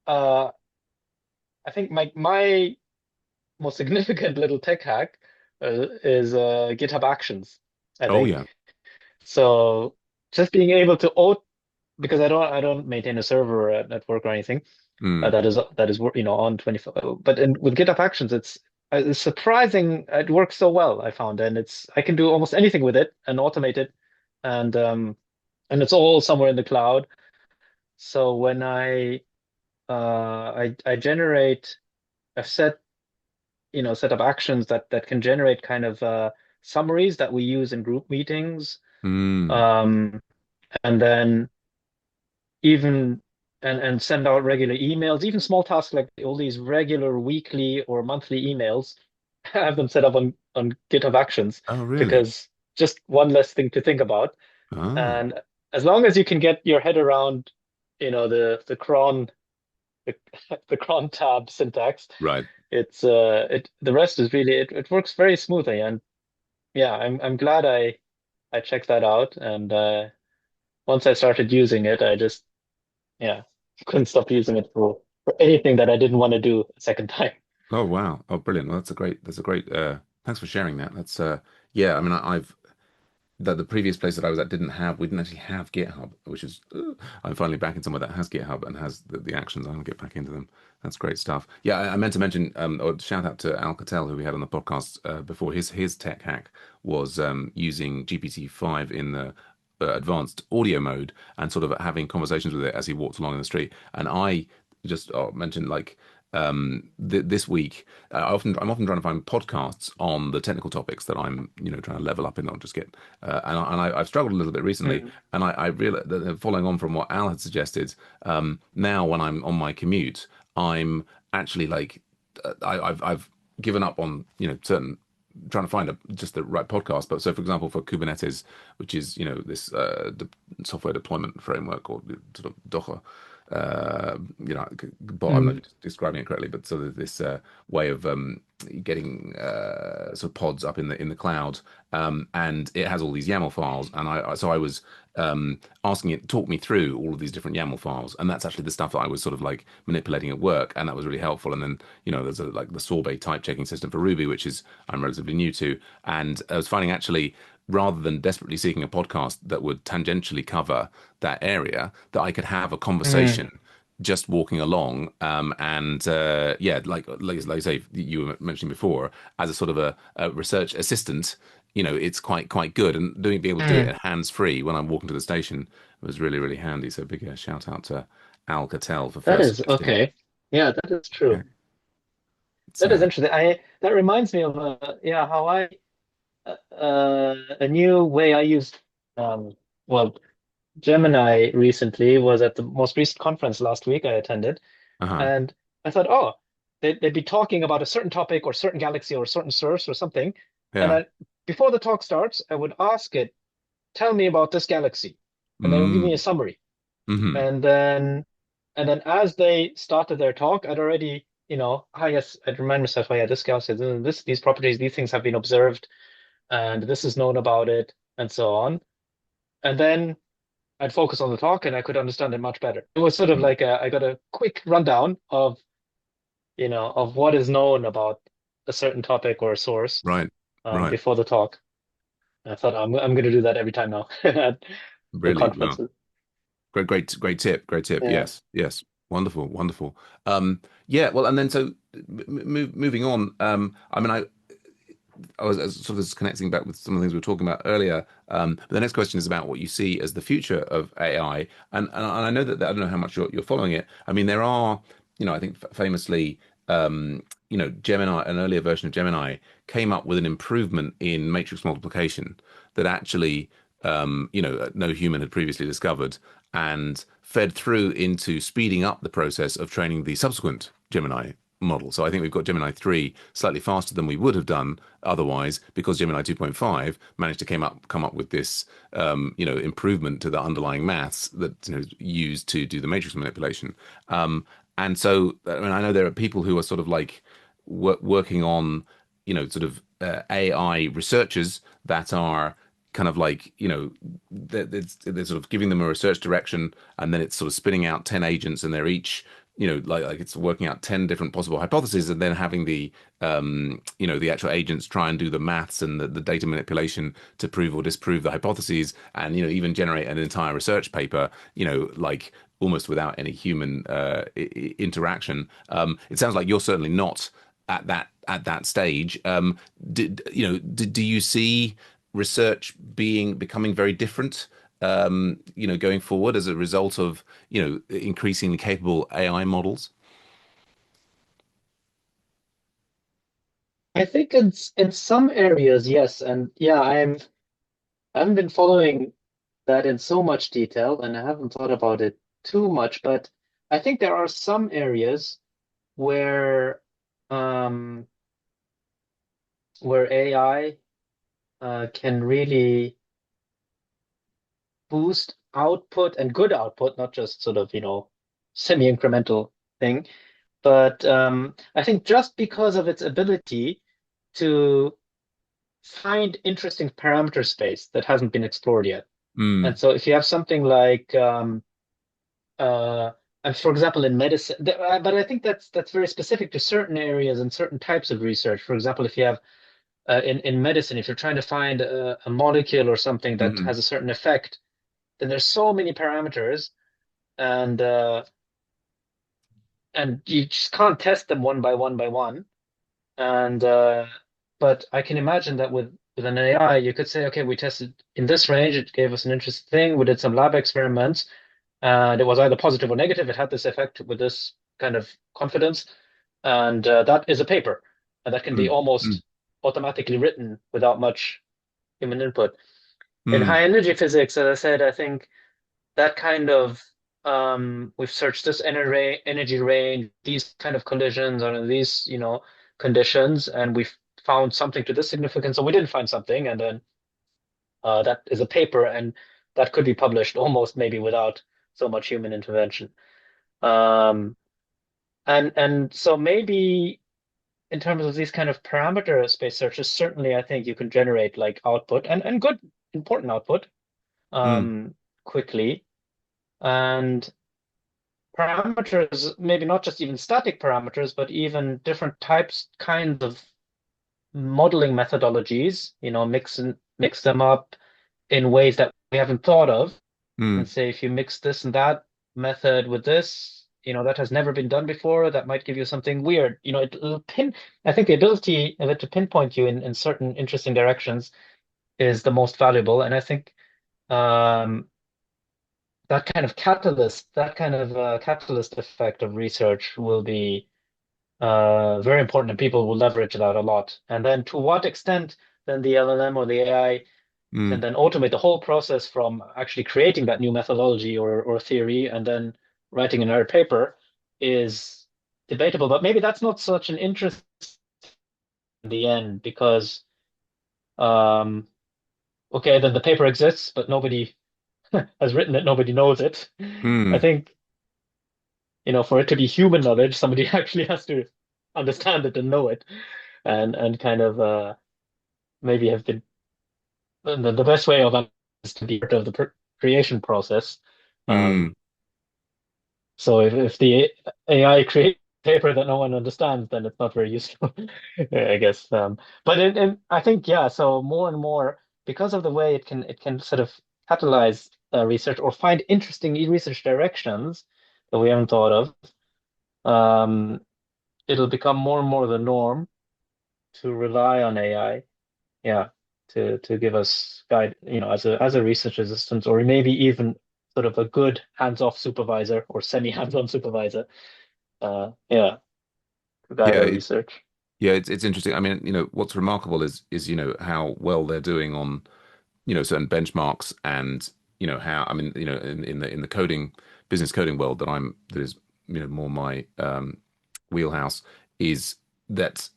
uh, I think my most significant little tech hack is GitHub Actions, I Oh think. yeah. So just being able to because I don't maintain a server at work or anything Mm. that is on 24. But with GitHub Actions, it's surprising it works so well, I found, and I can do almost anything with it and automate it, and it's all somewhere in the cloud. So when I generate a set of actions that can generate kind of summaries that we use in group meetings, Mm. um, and then even and send out regular emails, even small tasks like all these regular weekly or monthly emails, have them set up on GitHub Actions Oh really? because just one less thing to think about. Ah, And as long as you can get your head around, the cron the, the cron tab syntax, right. the rest is really it works very smoothly. And yeah, I'm glad I checked that out. And once I started using it, I just yeah couldn't stop using it for anything that I didn't want to do a second time. Oh wow. Oh brilliant. Well, that's a great thanks for sharing that. That's yeah, I mean I've the previous place that I was at didn't have we didn't actually have GitHub, which is I'm finally back in somewhere that has GitHub and has the actions. I'm gonna get back into them. That's great stuff. Yeah, I meant to mention or shout out to Al Cattell who we had on the podcast before. His tech hack was using GPT-5 in the advanced audio mode and sort of having conversations with it as he walked along in the street. And I just mentioned like this week, I'm often trying to find podcasts on the technical topics that I'm, trying to level up in, not just get. I've struggled a little bit recently, Mm, and I realized that following on from what Al had suggested, now when I'm on my commute, I'm actually like, I've given up on certain trying to find just the right podcast. But so, for example, for Kubernetes, which is this software deployment framework or sort of Docker, but I'm mm, not describing it correctly, but sort of this way of getting sort of pods up in the cloud, and it has all these YAML files, and I was asking it to talk me through all of these different YAML files, and that's actually the stuff that I was sort of like manipulating at work, and that was really helpful. And then there's like the sorbet type checking system for Ruby, which is I'm relatively new to, and I was finding actually rather than desperately seeking a podcast that would tangentially cover that area, that I could have a mm, conversation just walking along, and yeah, like I say, you were mentioning before, as a sort of a research assistant, it's quite good, and be able to do mm. it hands free when I'm walking to the station was really really handy. So big shout out to Al Cattell for That first is suggesting it. okay. Yeah, that is Yeah, true. it's That is interesting. I That reminds me of how I a new way I used um well Gemini recently was at the most recent conference last week I attended, uh-huh, and I thought, oh, they'd be talking about a certain topic or certain galaxy or certain source or something, and yeah, before the talk starts, I would ask it, tell me about this galaxy, and then it would give me a mm, summary. mm-hmm, And then as they started their talk, I'd already, yes, I'd remind myself, oh yeah, this galaxy, these properties, these things have been observed, and this is known about it, and so on. And then I'd focus on the talk, and I could understand it much better. It was sort of mm, like I got a quick rundown of what is known about a certain topic or a source right, right, before the talk. And I thought I'm going to do that every time now at the really well. conferences. Great tip. Great tip. Yeah. Yes. Yes. Wonderful. Wonderful. Yeah. Well, and then so moving on. I mean, I was sort of connecting back with some of the things we were talking about earlier. But the next question is about what you see as the future of AI, and I know that I don't know how much you're following it. I mean, there are, I think famously, Gemini, an earlier version of Gemini, came up with an improvement in matrix multiplication that actually, no human had previously discovered, and fed through into speeding up the process of training the subsequent Gemini model. So I think we've got Gemini 3 slightly faster than we would have done otherwise, because Gemini 2.5 managed to come up with this improvement to the underlying maths that used to do the matrix manipulation. And so I mean I know there are people who are sort of like working on sort of AI researchers that are kind of like they're sort of giving them a research direction, and then it's sort of spinning out 10 agents, and they're each like it's working out 10 different possible hypotheses, and then having the actual agents try and do the maths and the data manipulation to prove or disprove the hypotheses, and even generate an entire research paper like almost without any human interaction. It sounds like you're certainly not at that stage. Do you see research becoming very different, going forward as a result of, increasingly capable AI models? I think in some areas, yes. And yeah, I haven't been following that in so much detail, and I haven't thought about it too much, but I think there are some areas where um where AI can really boost output and good output, not just sort of, semi-incremental thing. But I think just because of its ability to find interesting parameter space that hasn't been explored yet. And Mm, so if you have something like, uh, and for example, in medicine, but I think that's very specific to certain areas and certain types of research. For example, if you have in medicine, if you're trying to find a molecule or something that hmm has a certain effect, then there's so many parameters, and and you just can't test them one by one by one. And but I can imagine that with an AI, you could say, okay, we tested in this range, it gave us an interesting thing. We did some lab experiments, and it was either positive or negative. It had this effect with this kind of confidence, and that is a paper, and that can be mm, mm, almost automatically written without much human input. In mm, high energy physics, as I said, I think that kind of we've searched this energy range, these kind of collisions under these, conditions, and we've found something to this significance, or we didn't find something, and then that is a paper, and that could be published almost maybe without so much human intervention. Um, and so maybe in terms of these kind of parameter space searches, certainly I think you can generate like output and good important output mm, um, quickly. And parameters, maybe not just even static parameters, but even different kinds of modeling methodologies, mix them up in ways that we haven't thought of. And mm, say, if you mix this and that method with this, that has never been done before, that might give you something weird. I think the ability of it to pinpoint you in certain interesting directions is the most valuable. And I think um, that kind of catalyst effect of research will be very important, and people will leverage that a lot. And then to what extent then the LLM or the AI can mm. then automate the whole process from actually creating that new methodology or theory and then writing another paper is debatable. But maybe that's not such an interest in the end because, um, okay, then the paper exists, but nobody has written it, nobody knows it. I mm. think, for it to be human knowledge, somebody actually has to understand it and know it and kind of maybe have been the best way of that is to be part of the creation process. Um, Mm, so if the AI creates a paper that no one understands, then it's not very useful, I guess. But I think yeah. So more and more because of the way it can sort of catalyze research or find interesting research directions that we haven't thought of. Um, it'll become more and more the norm to rely on AI. Yeah, to give us guide, as a research assistant, or maybe even sort of a good hands-off supervisor or semi-hands-on supervisor. Yeah, to guide yeah, our research. yeah, it's interesting. I mean, what's remarkable is how well they're doing on, certain benchmarks and, how, I mean, in the coding, business coding world that is, more my wheelhouse is that,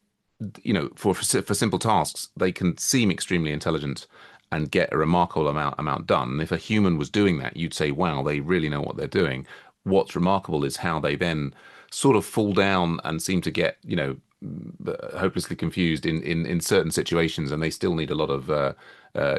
for simple tasks, they can seem extremely intelligent and get a remarkable amount done. And if a human was doing that, you'd say, wow, they really know what they're doing. What's remarkable is how they then sort of fall down and seem to get, hopelessly confused in certain situations, and they still need a lot of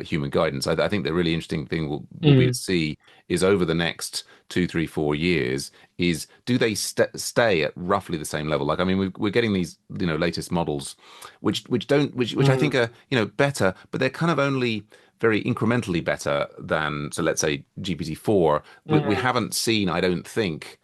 human guidance. I think the really interesting thing will be to Mm, see is over the next 2, 3, 4 years is do they stay at roughly the same level? Like, I mean, we're getting these latest models, which I think mm, are better, but they're kind of only very incrementally better than, so let's say GPT-4. We mm, haven't seen, I don't think,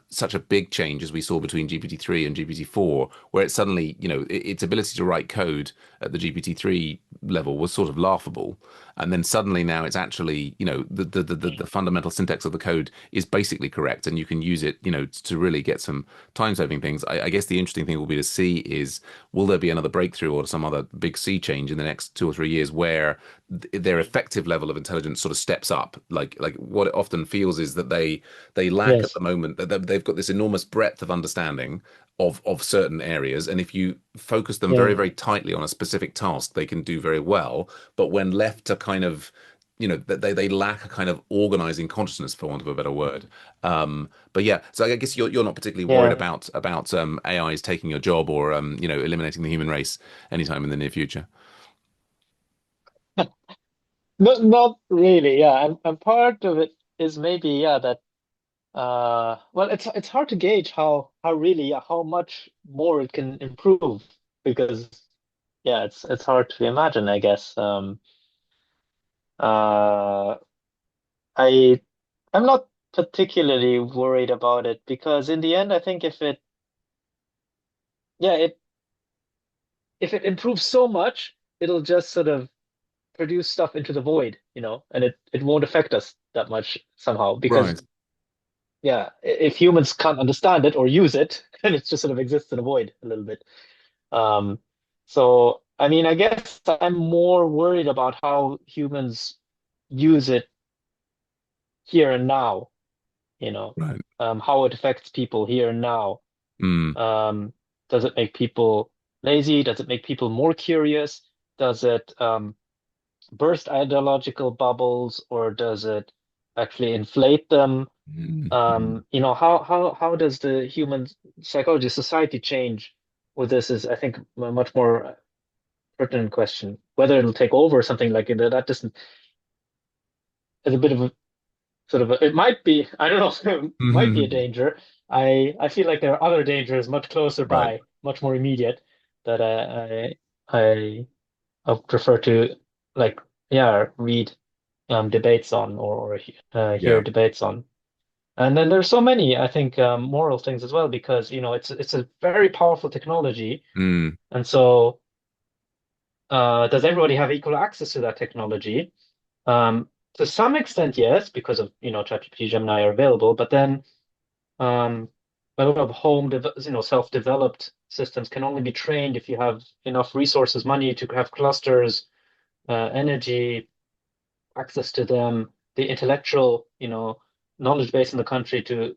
such a big change as we saw between GPT-3 and GPT-4, where it suddenly, its ability to write code at the GPT-3 level was sort of laughable. And then suddenly now it's actually, the fundamental syntax of the code is basically correct. And you can use it, to really get some time-saving things. I guess the interesting thing will be to see is, will there be another breakthrough or some other big sea change in the next 2 or 3 years where their effective level of intelligence sort of steps up? Like what it often feels is that they lack at yes. the moment moment that they've got this enormous breadth of understanding of certain areas, and if you focus them very, Yeah. very tightly on a specific task, they can do very well. But when left to kind of, they lack a kind of organizing consciousness, for want of a better word. But yeah, so I guess you're not particularly worried Yeah. about AIs taking your job or eliminating the human race anytime in the near future. Not really, yeah. And part of it is maybe, yeah, that well, it's hard to gauge how really, yeah, how much more it can improve because yeah, it's hard to imagine, I guess. Uh I I'm not particularly worried about it because in the end I think yeah, if it improves so much, it'll just sort of produce stuff into the void, and it won't affect us that much somehow because Right. yeah, if humans can't understand it or use it, then it just sort of exists in a void a little bit. Um, so I mean, I guess I'm more worried about how humans use it here and now, Right. how it affects people here and now. Mm. Um, does it make people lazy? Does it make people more curious? Does it burst ideological bubbles, or does it actually inflate them? Mm. Mm. How does the human psychology society change with this is, I think, a much more pertinent question. Whether it'll take over or something like that doesn't is a bit of a sort of it might be, I don't know, might be a Mhm. danger. I feel like there are other dangers much closer Right. by, much more immediate that I prefer to like yeah read debates on or hear Yeah. debates on. And then there's so many, I think, moral things as well, because it's a very powerful technology, Mm. and so does everybody have equal access to that technology? To some extent, yes, because of ChatGPT, Gemini are available, but then um, a lot of self-developed systems can only be trained if you have enough resources, money to have clusters, energy, access to them, the intellectual, knowledge base in the country to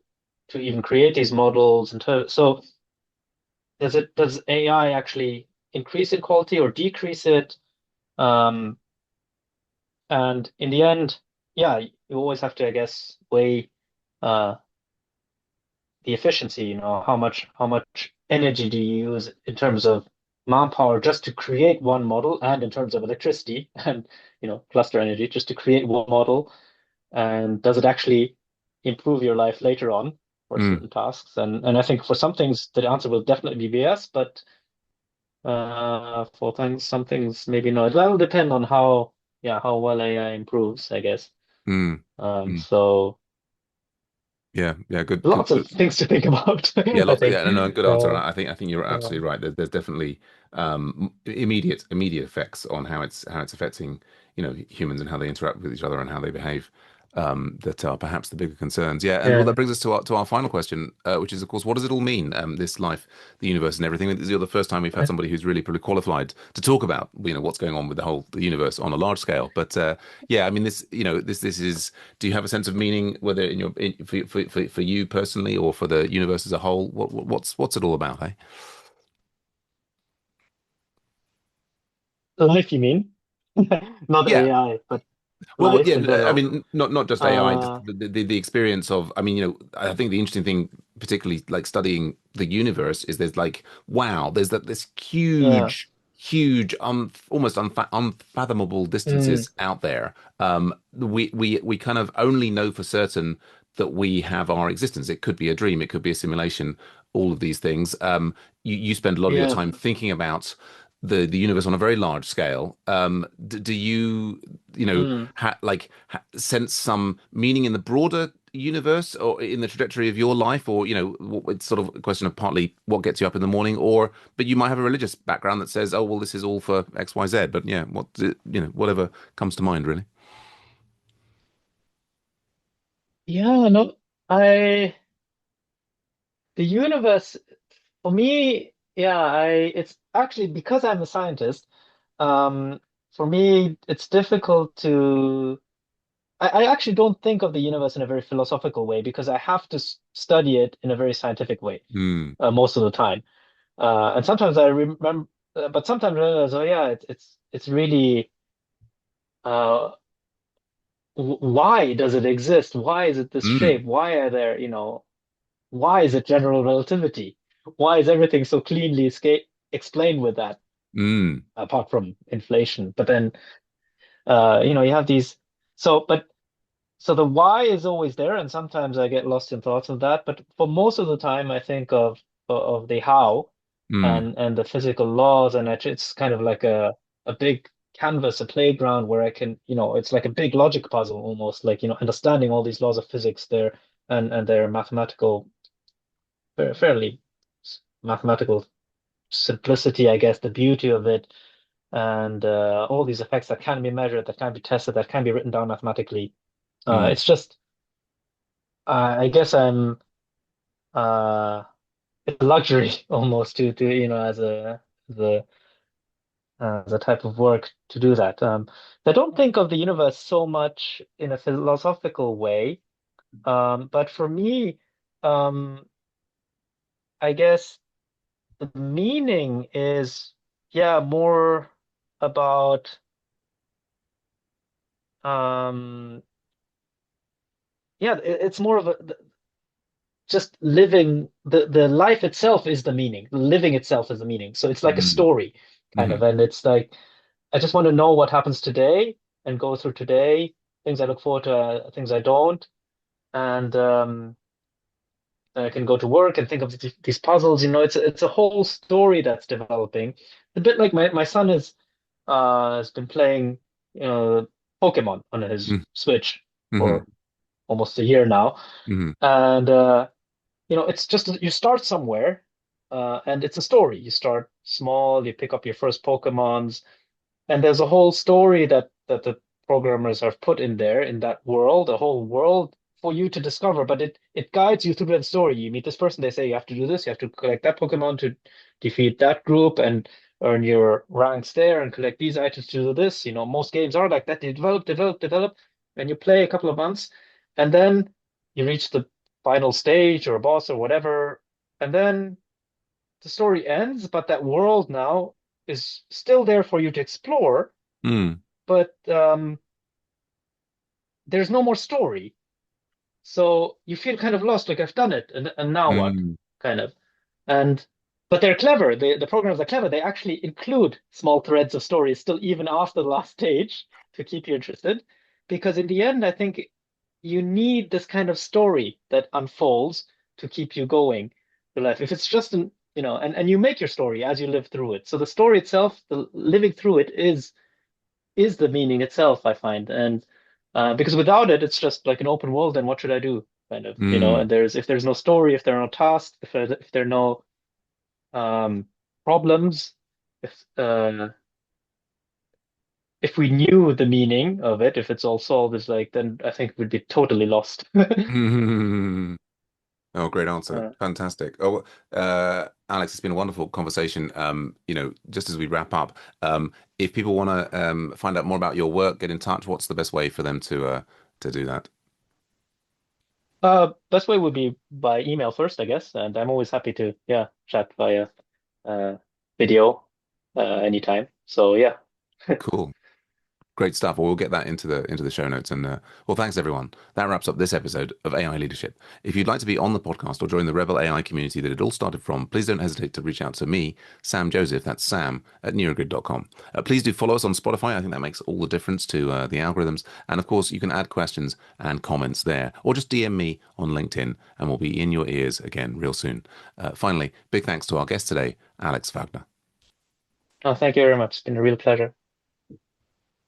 even create these models. And so does AI actually increase in quality or decrease it? Um, and in the end, yeah, you always have to, I guess, weigh uh, the efficiency. How much energy do you use in terms of manpower just to create one model, and in terms of electricity and cluster energy just to create one model, and does it actually improve your life later on for Mm. certain tasks? And I think for some things the answer will definitely be yes, but for some things maybe not. That'll depend on how well AI improves, I guess. Mm. Um, Mm. so Yeah. Yeah. Good. Good. lots of things to think about, Yeah, I lots. think. Yeah, no, good answer. And Uh, I think you're absolutely right. There's definitely immediate effects on how it's affecting humans and how they interact with each other and how they behave. That are perhaps the bigger concerns. Yeah, and well, that yeah. brings us to our final question, which is, of course, what does it all mean? This life, the universe, and everything. This is the first time we've had somebody who's really probably qualified to talk about what's going on with the universe on a large scale. But yeah, I mean, this is. Do you have a sense of meaning, whether for you personally or for the universe as a whole? What's it all about, eh? Life, you mean? Not Yeah. AI, but Well, life yeah. in I general. mean, not just AI, just Uh, the experience of. I mean, I think the interesting thing, particularly like studying the universe, is there's like, wow, there's this yeah. huge, almost unfathomable Mm, distances out there. We kind of only know for certain that we have our existence. It could be a dream, it could be a simulation. All of these things. You spend a lot of your yeah. time thinking about the universe on a very large scale. Do you Mm, sense some meaning in the broader universe or in the trajectory of your life, or it's sort of a question of partly what gets you up in the morning, or but you might have a religious background that says, oh well, this is all for XYZ. But yeah, whatever comes to mind, really. yeah, no, I the universe for me, yeah, it's actually because I'm a scientist, for me it's difficult to I actually don't think of the universe in a very philosophical way because I have to study it in a very scientific way Mm, most of the time. And sometimes I remember, but sometimes I realize, oh yeah, it's really uh, why does it exist? Why is it this mm, shape? Why are there, why is it general relativity? Why is everything so cleanly explained with that, mm, apart from inflation? But then, you have these. But so the why is always there, and sometimes I get lost in thoughts of that. But for most of the time, I think of the how mm, and the physical laws, and it's kind of like a big canvas, a playground where I can, it's like a big logic puzzle almost, like understanding all these laws of physics there and their mathematical, fairly mathematical simplicity, I guess, the beauty of it, and all these effects that can be measured, that can be tested, that can be written down mathematically. mm, It's just I guess I'm it's a luxury almost to the as a type of work to do that. I don't think of the universe so much in a philosophical way, but for me, um, I guess the meaning is yeah more about um, yeah it's more of a just living the life itself is the meaning. Living itself is the meaning. So it's like a mm, story kind of, mm, and it's like I just want to know what happens today and go through today, things I look forward to, things I don't, and I can go to work and think of these puzzles. It's a whole story that's developing. A bit like my son has been playing Pokemon on his mm, Switch mm, for almost a year now, mm, and it's just you start somewhere, and it's a story. You start small, you pick up your first Pokemons, and there's a whole story that the programmers have put in there in that world, a whole world for you to discover. But it guides you through that story. You meet this person, they say you have to do this, you have to collect that Pokemon to defeat that group and earn your ranks there and collect these items to do this. Most games are like that. They develop, develop, develop, and you play a couple of months, and then you reach the final stage or a boss or whatever, and then the story ends, but that world now is still there for you to explore, mm, but there's no more story. So you feel kind of lost, like I've done it, and now what? mm, Kind of. And but they're clever. The programs are clever. They actually include small threads of stories still even after the last stage to keep you interested. Because in the end, I think you need this kind of story that unfolds to keep you going through life. If it's just and you make your story as you live through it. So the story itself, the living through it is the meaning itself, I find. And because without it, it's just like an open world, then what should I do? Kind of, mm, and if there's no story, if there are no tasks, if there are no um, problems, if uh, if we knew the meaning of it, if it's all solved, is like then I think we'd be totally lost. mm. Oh, great answer. Uh, Fantastic. Oh, Alex, it's been a wonderful conversation. Just as we wrap up, if people want to find out more about your work, get in touch, what's the best way for them to do that? best way would be by email first, I guess, and I'm always happy to, yeah, chat via uh, video anytime. So yeah. Cool. Great stuff. Well, we'll get that into the show notes. And well, thanks everyone. That wraps up this episode of AI Leadership. If you'd like to be on the podcast or join the Rebel AI community that it all started from, please don't hesitate to reach out to me, Sam Joseph. That's Sam at neurogrid.com. Please do follow us on Spotify. I think that makes all the difference to the algorithms. And of course, you can add questions and comments there, or just DM me on LinkedIn, and we'll be in your ears again real soon. Finally, big thanks to our guest today, Alex Wagner. Oh, thank you very much. It's been a real pleasure.